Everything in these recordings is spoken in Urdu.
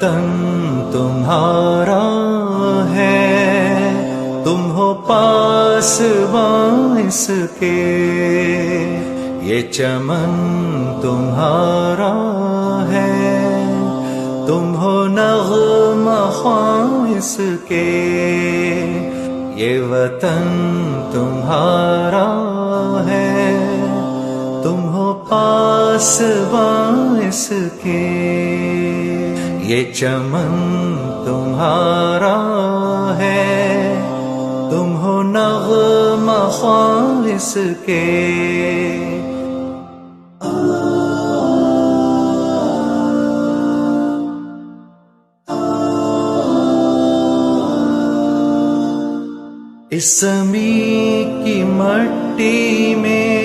وطن تمہارا ہے، تم ہو پاسباں اس کے، یہ چمن تمہارا ہے، تم ہو نغمہ خواں اس کے، یہ وطن تمہارا ہے، تم ہو پاسباں اس کے، یہ چمن تمہارا ہے، تم ہو نغمہ خواں اس کے۔ اس زمین کی مٹی میں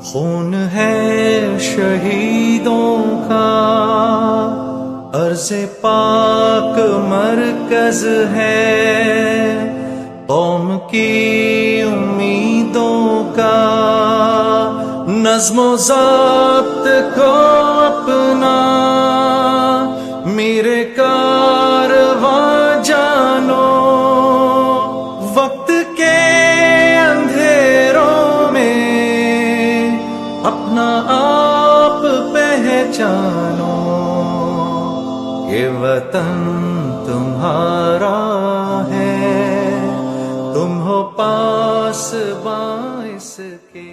خون ہے شہیدوں کا، عرض پاک مرکز ہے قوم کی امیدوں کا، نظم و ضبط کو اپنا میرے کارواں جانو، وقت کے اندھیروں میں اپنا آپ پہچانو، یہ وطن تمہارا ہے، تم ہو پاسباں اس کے۔